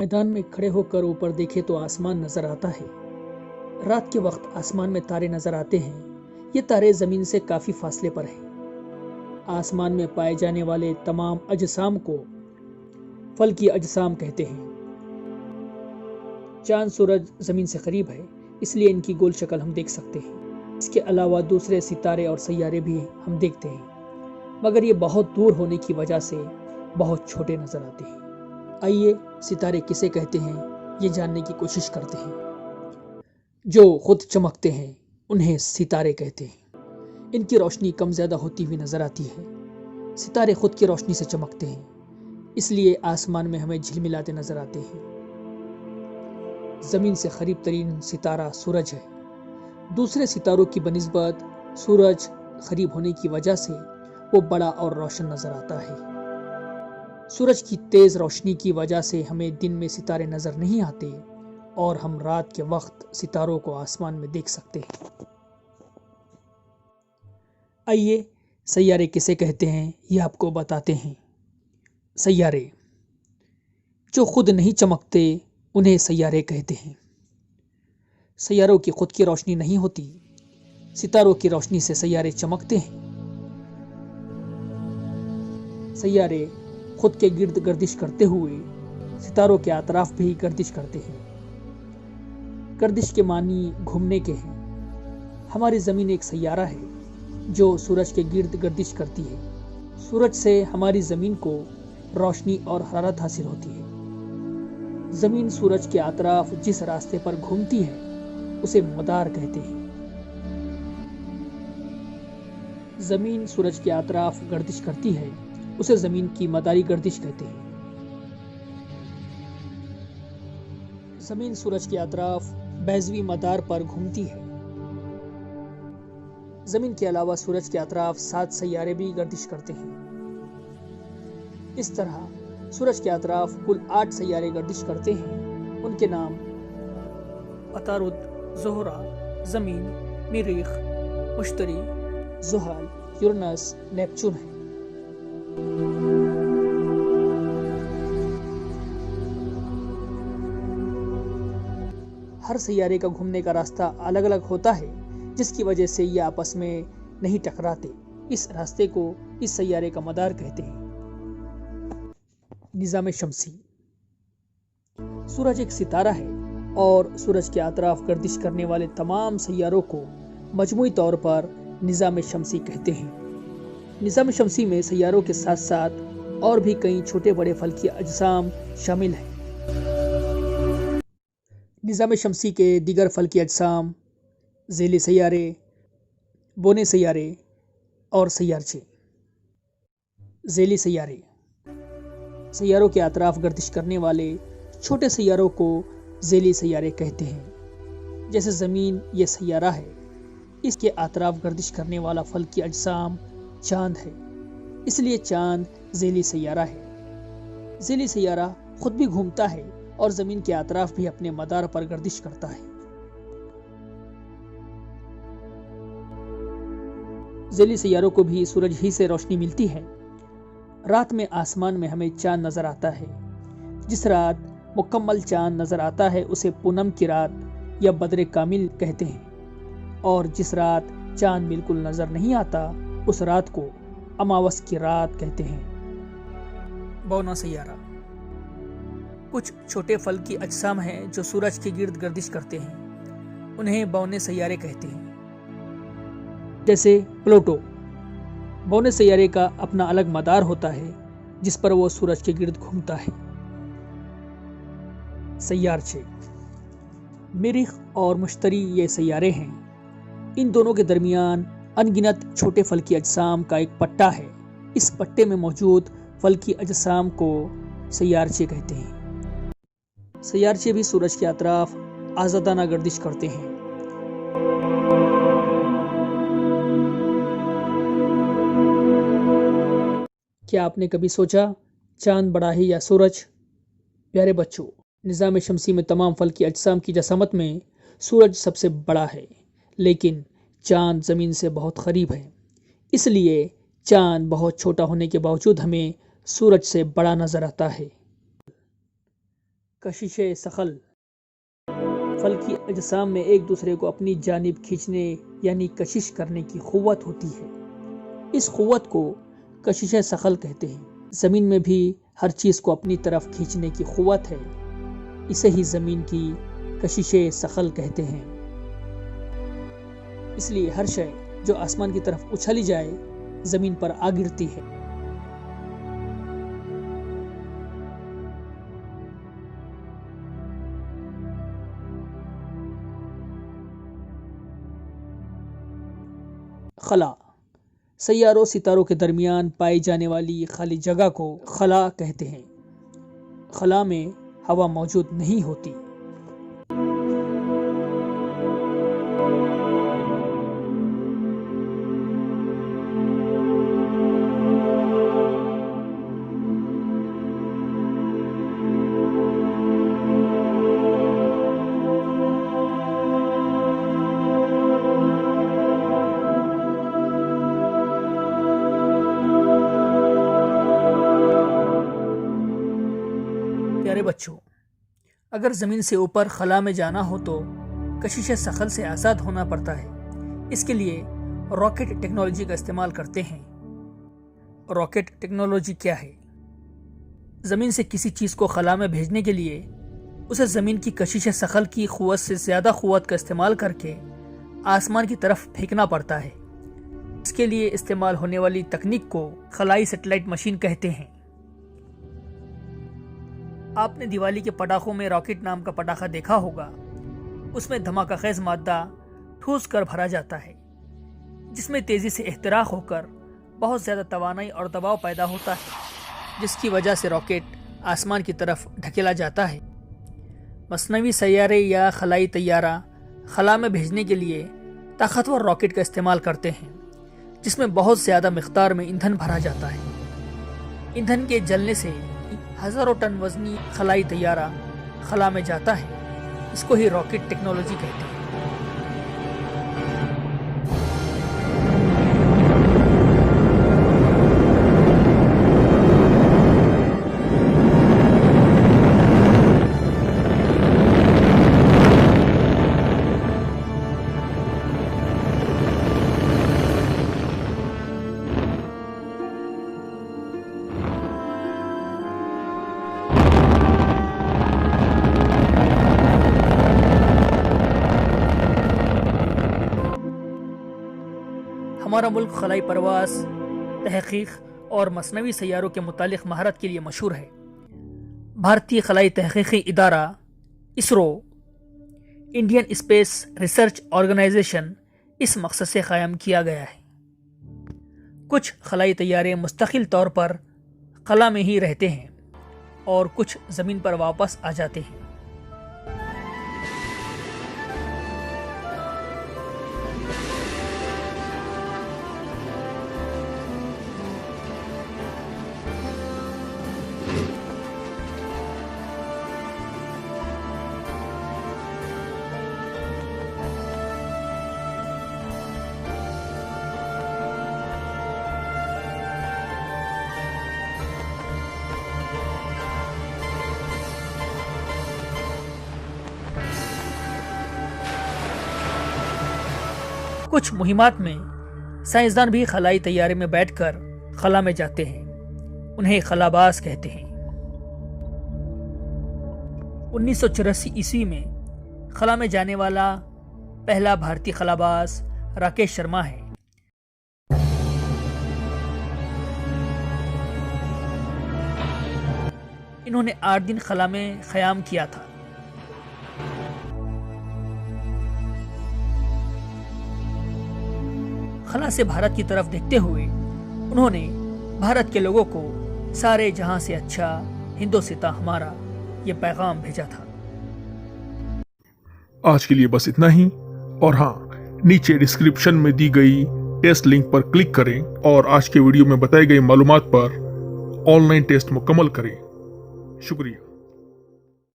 मैदान में खड़े होकर ऊपर देखे तो आसमान नजर आता है। रात के वक्त आसमान में तारे नजर आते हैं। ये तारे जमीन से काफी फासले पर हैं। आसमान में पाए जाने वाले तमाम अजसाम को फल्की अजसाम कहते हैं। चांद सूरज जमीन से करीब है, इसलिए इनकी गोल शक्ल हम देख सकते हैं। इसके अलावा दूसरे सितारे और सैयारे भी हम देखते हैं, मगर ये बहुत दूर होने की वजह से बहुत छोटे नजर आते हैं। आइए सितारे किसे कहते हैं ये जानने की कोशिश करते हैं। जो खुद चमकते हैं उन्हें सितारे कहते हैं। इनकी रोशनी कम ज्यादा होती हुई नजर आती है। सितारे खुद की रोशनी से चमकते हैं, इसलिए आसमान में हमें झिलमिलाते नजर आते हैं। जमीन से करीब तरीन सितारा सूरज है। दूसरे सितारों की बनिस्बत सूरज करीब होने की वजह से वो बड़ा और रोशन नजर आता है। सूरज की तेज रोशनी की वजह से हमें दिन में सितारे नजर नहीं आते और हम रात के वक्त सितारों को आसमान में देख सकते हैं। आइए सैयारे किसे कहते हैं ये आपको बताते हैं। सैयारे जो खुद नहीं चमकते उन्हें सैयारे कहते हैं। सैयारों की खुद की रोशनी नहीं होती, सितारों की रोशनी से सैयारे चमकते हैं। सैयारे खुद के गिर्द गर्दिश करते हुए सितारों के अतराफ भी गर्दिश करते हैं। गर्दिश के मानी घूमने के हैं। हमारी ज़मीन एक सैयारा है जो सूरज के गिर्द गर्दिश करती है। सूरज से हमारी ज़मीन को रोशनी और हरारत हासिल होती है। ज़मीन सूरज के अतराफ जिस रास्ते पर घूमती है उसे मदार कहते हैं। ज़मीन सूरज के अतराफ गर्दिश करती है, उसे ज़मीन की मदारी गर्दिश कहते हैं। ज़मीन सूरज के अतराफ बैज़वी मदार पर घूमती है। ज़मीन के अलावा सूरज के अतराफ 7 सैयारे भी गर्दिश करते हैं। इस तरह सूरज के अतराफ कुल 8 सैयारे गर्दिश करते हैं। उनके नाम अतारुद, ज़ोहरा, ज़मीन, मरीख, मुश्तरी, ज़ुहल, यूरेनस, नेपच्यून हैं। हर सैयारे का घूमने का रास्ता अलग अलग होता है, जिसकी वजह से ये आपस में नहीं टकराते। इस रास्ते को इस सैयारे का मदार कहते हैं। निज़ाम शमसी। सूरज एक सितारा है और सूरज के अतराफ गर्दिश करने वाले तमाम सैयारों को मजमूई तौर पर निज़ाम शमसी कहते हैं। निज़ाम शमसी में सैयारों के साथ साथ और भी कई छोटे बड़े फल्की अजसाम शामिल हैं। निज़ाम शमसी के दीगर फल्की अजसाम ज़ेली सैयारे, बोने सैयारे और सैयारचे। ज़ेली सैयारे सैयारों के अतराफ गर्दिश करने वाले छोटे सैयारों को ज़ेली सैयारे कहते हैं। जैसे ज़मीन ये सैयारा है, इसके अतराफ गर्दिश करने वाला फल्की अजसाम चांद है, इसलिए चांद ज़ेली सैयारा है। ज़ेली सैयारा खुद भी घूमता है और ज़मीन के अतराफ भी अपने मदार पर गर्दिश करता है। ज़ेली सैयारों को भी सूरज ही से रोशनी मिलती है। रात में आसमान में हमें चांद नजर आता है। जिस रात मुकम्मल चांद नजर आता है उसे पूनम की रात या बदर कामिल कहते हैं, और जिस रात चांद बिल्कुल नजर नहीं आता उस रात को अमावस की रात कहते हैं। बौना सैयारा कुछ छोटे फल की अजसाम हैं जो सूरज के गिर्द गर्दिश करते हैं, उन्हें बौने सैयारे कहते हैं। जैसे प्लूटो। बौने सैयारे का अपना अलग मदार होता है जिस पर वो सूरज के गिर्द घूमता है। सैयारचे। मरीख और मुश्तरी ये सैयारे हैं। इन दोनों के दरमियान अनगिनत छोटे फल की अजसाम का एक पट्टा है। इस पट्टे में मौजूद फल की अजसाम को सैयारचे कहते हैं। सैयारचे भी सूरज के अतराफ आज़ादाना गर्दिश करते हैं। क्या आपने कभी सोचा चांद बड़ा है या सूरज? प्यारे बच्चों, निज़ाम शमसी में तमाम फल की अजसाम की जसामत में सूरज सबसे बड़ा है, लेकिन चांद ज़मीन से बहुत करीब है। इसलिए चांद बहुत छोटा होने के बावजूद हमें सूरज से बड़ा नजर आता है। کشش ثقل فلکی اجسام میں ایک دوسرے کو اپنی جانب کھینچنے یعنی کشش کرنے کی قوت ہوتی ہے. اس قوت کو کشش ثقل کہتے ہیں. زمین میں بھی ہر چیز کو اپنی طرف کھینچنے کی قوت ہے. اسے ہی زمین کی کشش ثقل کہتے ہیں. اس لیے ہر شے جو آسمان کی طرف اچھلی جائے زمین پر آ گرتی ہے. خلا سیاروں ستاروں کے درمیان پائی جانے والی خالی جگہ کو خلا کہتے ہیں. خلا میں ہوا موجود نہیں ہوتی. پیارے بچوں، اگر زمین سے اوپر خلا میں جانا ہو تو کشش ثقل سے آزاد ہونا پڑتا ہے. اس کے لیے راکٹ ٹیکنالوجی کا استعمال کرتے ہیں. راکٹ ٹیکنالوجی کیا ہے؟ زمین سے کسی چیز کو خلا میں بھیجنے کے لیے اسے زمین کی کشش ثقل کی قوت سے زیادہ قوت کا استعمال کر کے آسمان کی طرف پھینکنا پڑتا ہے. اس کے لیے استعمال ہونے والی تکنیک کو خلائی سیٹلائٹ مشین کہتے ہیں. آپ نے دیوالی کے پٹاخوں میں راکٹ نام کا پٹاخہ دیکھا ہوگا. اس میں دھماکہ خیز مادہ ٹھوس کر بھرا جاتا ہے جس میں تیزی سے احتراق ہو کر بہت زیادہ توانائی اور دباؤ پیدا ہوتا ہے جس کی وجہ سے راکٹ آسمان کی طرف ڈھکیلا جاتا ہے. مصنوعی سیارے یا خلائی طیارہ خلا میں بھیجنے کے لیے طاقتور راکٹ کا استعمال کرتے ہیں جس میں بہت زیادہ مقدار میں ایندھن بھرا جاتا ہے. ایندھن کے جلنے سے ہزاروں ٹن وزنی خلائی طیارہ خلا میں جاتا ہے. اس کو ہی راکٹ ٹیکنالوجی کہتے ہیں. ہمارا ملک خلائی پرواز، تحقیق اور مصنوعی سیاروں کے متعلق مہارت کے لیے مشہور ہے. بھارتی خلائی تحقیقی ادارہ ISRO, Indian space research organisation اس مقصد سے قائم کیا گیا ہے. کچھ خلائی طیارے مستقل طور پر خلا میں ہی رہتے ہیں اور کچھ زمین پر واپس آ جاتے ہیں. کچھ مہمات میں سائنسدان بھی خلائی طیارے میں بیٹھ کر خلا میں جاتے ہیں. انہیں خلاباز کہتے ہیں. 1984 عیسوی میں خلا میں جانے والا پہلا بھارتی خلاباز راکیش شرما ہے. انہوں نے 8 دن خلا میں قیام کیا تھا. خلا سے بھارت کی طرف دیکھتے ہوئے انہوں نے بھارت کے لوگوں کو سارے جہاں سے اچھا ہندوستاں ہمارا یہ پیغام بھیجا تھا. آج کے لیے بس اتنا ہی. اور ہاں، نیچے ڈسکرپشن میں دی گئی ٹیسٹ لنک پر کلک کریں اور آج کے ویڈیو میں بتائی گئی معلومات پر آن لائن ٹیسٹ مکمل کریں. شکریہ.